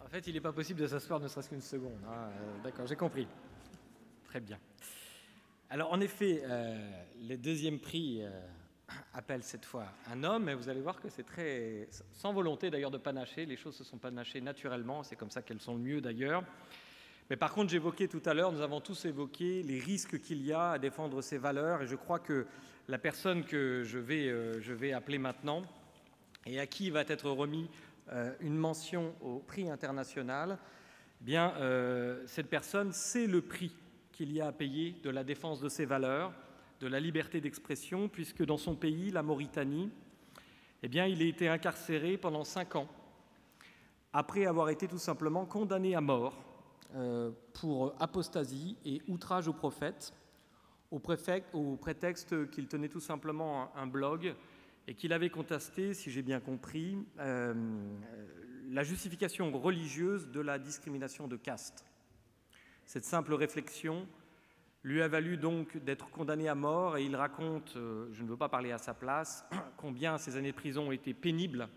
En fait, il n'est pas possible de s'asseoir ne serait-ce qu'une seconde. Hein. D'accord, j'ai compris. Très bien. Alors, en effet, le deuxième prix appelle cette fois un homme, et vous allez voir que c'est très... sans volonté d'ailleurs de panacher, les choses se sont panachées naturellement, c'est comme ça qu'elles sont le mieux d'ailleurs. Mais par contre, j'évoquais tout à l'heure, nous avons tous évoqué les risques qu'il y a à défendre ces valeurs, et je crois que la personne que je vais appeler maintenant, et à qui va être remis une mention au prix international, eh bien, cette personne, c'est le prix qu'il y a à payer de la défense de ses valeurs, de la liberté d'expression, puisque dans son pays, la Mauritanie, eh bien, il a été incarcéré pendant 5 ans, après avoir été tout simplement condamné à mort pour apostasie et outrage au prophète, au prétexte qu'il tenait tout simplement un blog et qu'il avait contesté, si j'ai bien compris, la justification religieuse de la discrimination de caste. Cette simple réflexion lui a valu donc d'être condamné à mort, et il raconte, je ne veux pas parler à sa place, combien ces années de prison ont été pénibles,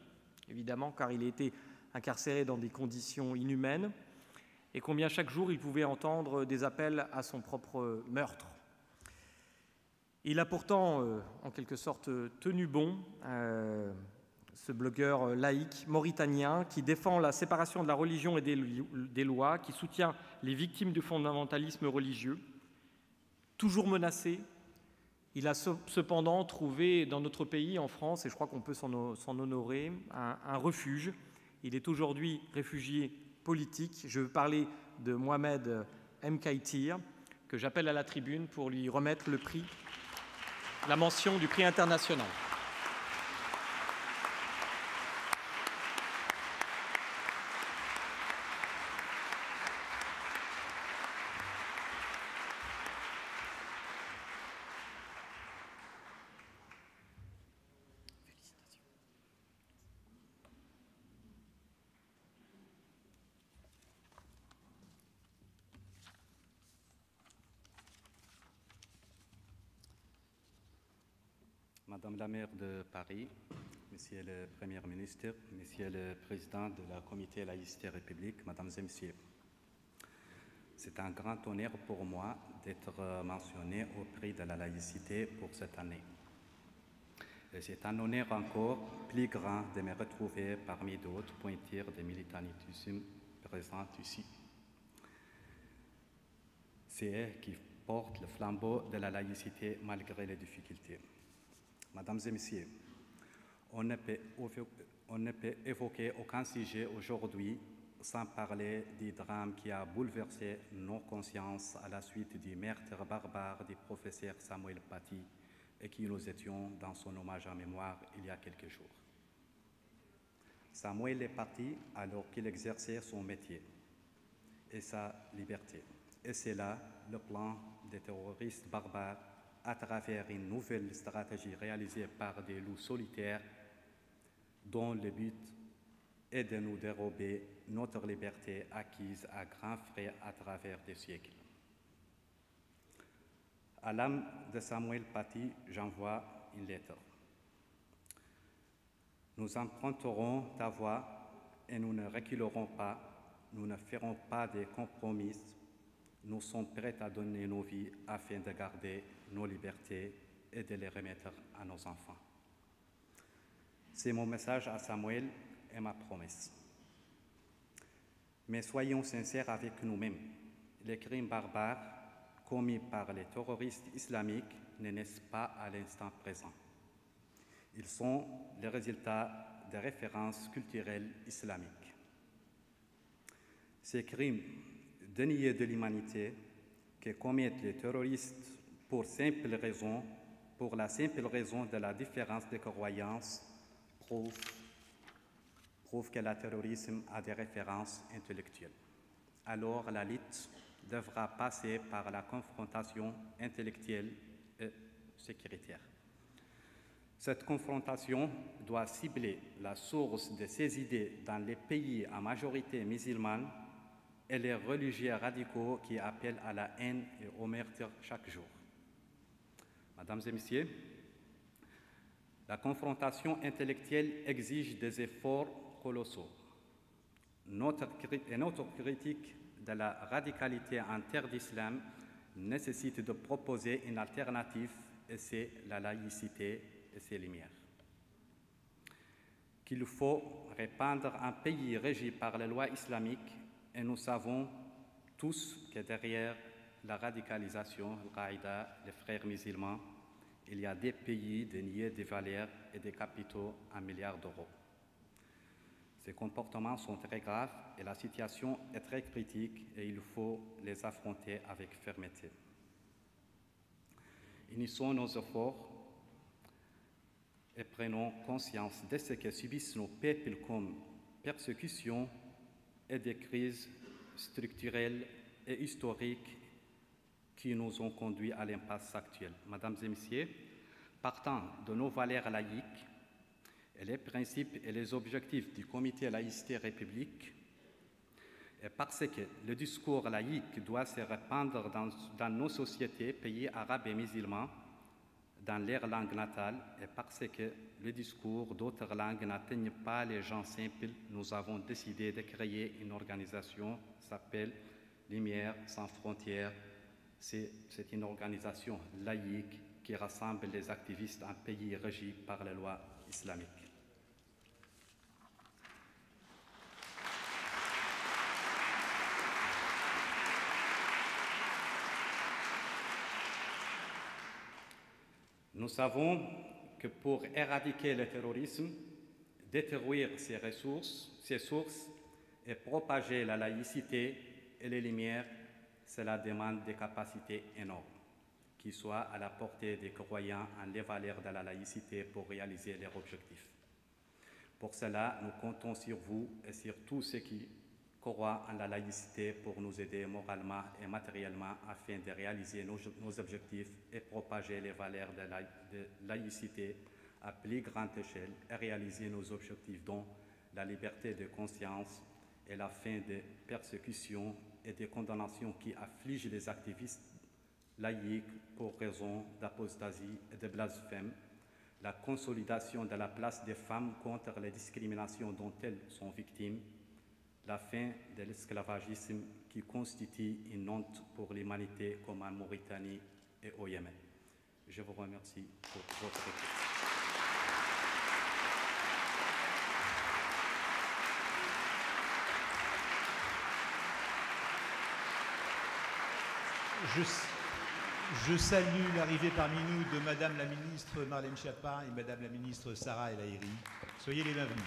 évidemment, car il a été incarcéré dans des conditions inhumaines, et combien chaque jour il pouvait entendre des appels à son propre meurtre. Il a pourtant, en quelque sorte, tenu bon, ce blogueur laïque mauritanien qui défend la séparation de la religion et des lois, qui soutient les victimes du fondamentalisme religieux. Toujours menacé, il a cependant trouvé dans notre pays, en France, et je crois qu'on peut s'en honorer, un refuge. Il est aujourd'hui réfugié politique. Je veux parler de Mohamed Mkhitaryan, que j'appelle à la tribune pour lui remettre le prix, la mention du prix international. Madame la maire de Paris, Monsieur le Premier ministre, Monsieur le Président de la Comité Laïcité République, Mesdames et Messieurs, c'est un grand honneur pour moi d'être mentionné au prix de la laïcité pour cette année. Et c'est un honneur encore plus grand de me retrouver parmi d'autres pointures de militantisme présents ici. C'est eux qui portent le flambeau de la laïcité malgré les difficultés. Mesdames et Messieurs, on ne peut évoquer aucun sujet aujourd'hui sans parler du drame qui a bouleversé nos consciences à la suite du meurtre barbare du professeur Samuel Paty et qui nous étions dans son hommage en mémoire il y a quelques jours. Samuel est parti alors qu'il exerçait son métier et sa liberté. Et c'est là le plan des terroristes barbares à travers une nouvelle stratégie réalisée par des loups solitaires dont le but est de nous dérober notre liberté acquise à grands frais à travers des siècles. À l'âme de Samuel Paty, j'envoie une lettre. Nous emprunterons ta voix et nous ne reculerons pas, nous ne ferons pas de compromis. Nous sommes prêts à donner nos vies afin de garder nos libertés et de les remettre à nos enfants. C'est mon message à Samuel et ma promesse. Mais soyons sincères avec nous-mêmes. Les crimes barbares commis par les terroristes islamiques ne naissent pas à l'instant présent. Ils sont le résultat de références culturelles islamiques. Ces crimes déniés de l'humanité que commettent les terroristes pour la simple raison de la différence de croyances prouvent que le terrorisme a des références intellectuelles. Alors la lutte devra passer par la confrontation intellectuelle et sécuritaire. Cette confrontation doit cibler la source de ces idées dans les pays à majorité musulmane et les religieux radicaux qui appellent à la haine et au meurtre chaque jour. Mesdames et Messieurs, la confrontation intellectuelle exige des efforts colossaux. Notre critique de la radicalité en terre d'islam nécessite de proposer une alternative, et c'est la laïcité et ses lumières. Qu'il faut répandre un pays régi par les lois islamiques, et nous savons tous que derrière la radicalisation, Al-Qaïda, les frères musulmans, il y a des pays déniés des valeurs et des capitaux à milliards d'euros. Ces comportements sont très graves et la situation est très critique et il faut les affronter avec fermeté. Unissons nos efforts et prenons conscience de ce que subissent nos peuples comme persécutions et des crises structurelles et historiques qui nous ont conduits à l'impasse actuelle. Mesdames et Messieurs, partant de nos valeurs laïques et les principes et les objectifs du Comité Laïcité République, et parce que le discours laïque doit se répandre dans nos sociétés, pays arabes et musulmans, dans leur langue natale, et parce que le discours d'autres langues n'atteigne pas les gens simples, nous avons décidé de créer une organisation qui s'appelle Lumière sans frontières. C'est une organisation laïque qui rassemble les activistes en pays régi par les lois islamiques. Nous savons que pour éradiquer le terrorisme, détruire ses sources et propager la laïcité et les lumières, cela demande des capacités énormes, qui soient à la portée des croyants en les valeurs de la laïcité pour réaliser leurs objectifs. Pour cela, nous comptons sur vous et sur tous ceux qui croient en la laïcité pour nous aider moralement et matériellement afin de réaliser nos objectifs et propager les valeurs de laïcité à plus grande échelle et réaliser nos objectifs dont la liberté de conscience et la fin des persécutions et des condamnations qui affligent les activistes laïques pour raison d'apostasie et de blasphème, la consolidation de la place des femmes contre les discriminations dont elles sont victimes, la fin de l'esclavagisme qui constitue une honte pour l'humanité comme en Mauritanie et au Yémen. Je vous remercie pour votre écoute. Je salue l'arrivée parmi nous de Madame la ministre Marlène Schiappa et Madame la ministre Sarah El Haïry. Soyez les bienvenus.